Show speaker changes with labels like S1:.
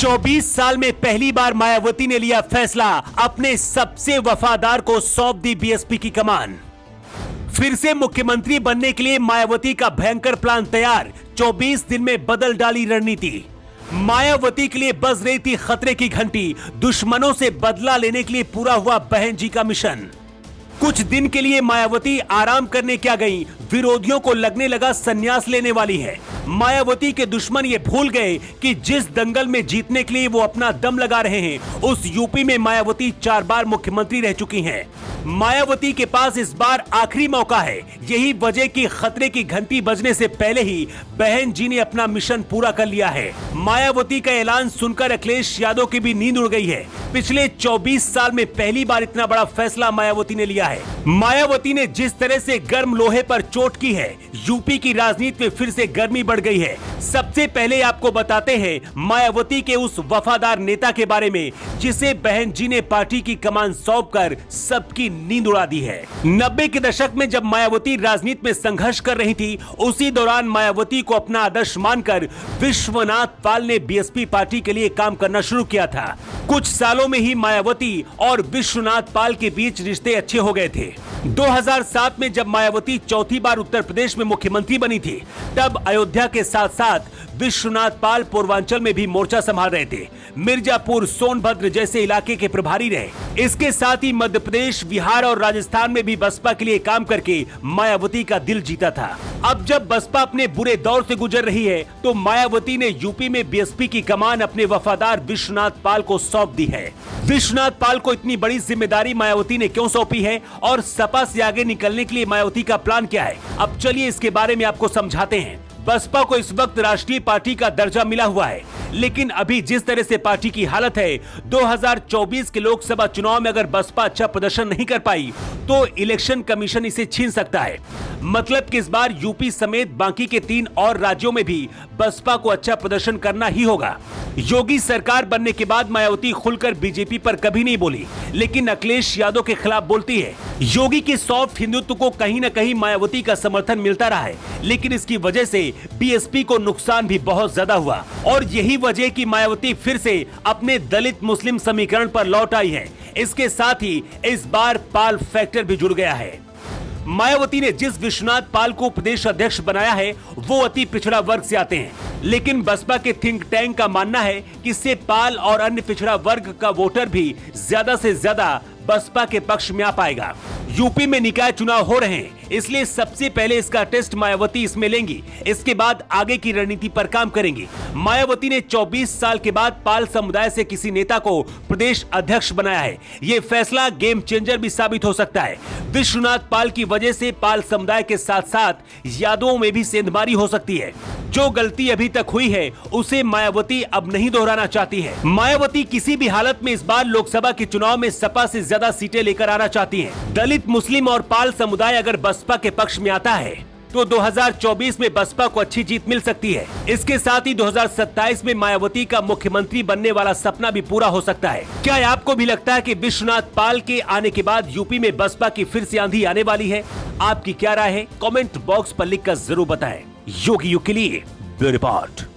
S1: 24 साल में पहली बार मायावती ने लिया फैसला, अपने सबसे वफादार को सौंप दी बीएसपी की कमान। फिर से मुख्यमंत्री बनने के लिए मायावती का भयंकर प्लान तैयार, 24 दिन में बदल डाली रणनीति। मायावती के लिए बज रही थी खतरे की घंटी, दुश्मनों से बदला लेने के लिए पूरा हुआ बहन जी का मिशन। कुछ दिन के लिए मायावती आराम करने क्या गई, विरोधियों को लगने लगा संन्यास लेने वाली है। मायावती के दुश्मन ये भूल गए कि जिस दंगल में जीतने के लिए वो अपना दम लगा रहे हैं, उस यूपी में मायावती 4 बार मुख्यमंत्री रह चुकी हैं। मायावती के पास इस बार आखिरी मौका है। यही वजह कि खतरे की घंटी बजने से पहले ही बहन जी ने अपना मिशन पूरा कर लिया है। मायावती का ऐलान सुनकर अखिलेश यादव की भी नींद उड़ गई है। पिछले 24 साल में पहली बार इतना बड़ा फैसला मायावती ने लिया है। मायावती ने जिस तरह से गर्म लोहे पर चोट की है, यूपी की राजनीति में फिर से गर्मी बढ़ गई है। सबसे पहले आपको बताते हैं मायावती के उस वफादार नेता के बारे में, जिसे बहन जी ने पार्टी की कमान सौंपकर सबकी नींद उड़ा दी है। 90 के दशक में जब मायावती राजनीति में संघर्ष कर रही थी, उसी दौरान मायावती को अपना आदर्श मानकर विश्वनाथ पाल ने बीएसपी पार्टी के लिए काम करना शुरू किया था। कुछ सालों में ही मायावती और विश्वनाथ पाल के बीच रिश्ते अच्छे हो गए थे। 2007 में जब मायावती चौथी बार उत्तर प्रदेश में मुख्यमंत्री बनी थी, तब अयोध्या के साथ साथ विश्वनाथ पाल पूर्वांचल में भी मोर्चा संभाल रहे थे। मिर्जापुर, सोनभद्र जैसे इलाके के प्रभारी रहे। इसके साथ ही मध्य प्रदेश, बिहार और राजस्थान में भी बसपा के लिए काम करके मायावती का दिल जीता था। अब जब बसपा अपने बुरे दौर से गुजर रही है, तो मायावती ने यूपी में बीएसपी की कमान अपने वफादार विश्वनाथ पाल को सौंप दी है। विश्वनाथ पाल को इतनी बड़ी जिम्मेदारी मायावती ने क्यों सौंपी है और सपा से आगे निकलने के लिए मायावती का प्लान क्या है, अब चलिए इसके बारे में आपको समझाते हैं। बसपा को इस वक्त राष्ट्रीय पार्टी का दर्जा मिला हुआ है, लेकिन अभी जिस तरह से पार्टी की हालत है, 2024 के लोकसभा चुनाव में अगर बसपा अच्छा प्रदर्शन नहीं कर पाई तो इलेक्शन कमीशन इसे छीन सकता है। मतलब कि इस बार यूपी समेत बाकी के 3 और राज्यों में भी बसपा को अच्छा प्रदर्शन करना ही होगा। योगी सरकार बनने के बाद मायावती खुलकर बीजेपी पर कभी नहीं बोली, लेकिन अखिलेश यादव के खिलाफ बोलती है। योगी के सॉफ्ट हिंदुत्व को कहीं न कहीं मायावती का समर्थन मिलता रहा है, लेकिन इसकी वजह से बीएसपी को नुकसान भी बहुत ज्यादा हुआ और यही वजह कि मायावती फिर से अपने दलित मुस्लिम समीकरण पर लौट आई है। इसके साथ ही इस बार पाल फैक्टर भी जुड़ गया है। मायावती ने जिस विश्वनाथ पाल को प्रदेश अध्यक्ष बनाया है, वो अति पिछड़ा वर्ग से आते हैं, लेकिन बसपा के थिंक टैंक का मानना है कि इससे पाल और अन्य पिछड़ा वर्ग का वोटर भी ज्यादा से ज्यादा बसपा के पक्ष में आ पाएगा। यूपी में निकाय चुनाव हो रहे हैं, इसलिए सबसे पहले इसका टेस्ट मायावती इसमें लेंगी। इसके बाद आगे की रणनीति पर काम करेंगी। मायावती ने 24 साल के बाद पाल समुदाय से किसी नेता को प्रदेश अध्यक्ष बनाया है। ये फैसला गेम चेंजर भी साबित हो सकता है। विश्वनाथ पाल की वजह से पाल समुदाय के साथ साथ यादवों में भी सेंधमारी हो सकती है। जो गलती अभी तक हुई है, उसे मायावती अब नहीं दोहराना चाहती है। मायावती किसी भी हालत में इस बार लोकसभा के चुनाव में सपा से ज्यादा सीटें लेकर आना चाहती है। दलित, मुस्लिम और पाल समुदाय अगर बसपा के पक्ष में आता है तो 2024 में बसपा को अच्छी जीत मिल सकती है। इसके साथ ही 2027 में मायावती का मुख्यमंत्री बनने वाला सपना भी पूरा हो सकता है। क्या आपको भी लगता है कि विश्वनाथ पाल के आने के बाद यूपी में बसपा की फिर से आंधी आने वाली है? आपकी क्या राय है? कमेंट बॉक्स पर लिखकर जरूर बताएं। योगी युग के लिए ब्यूरो रिपोर्ट।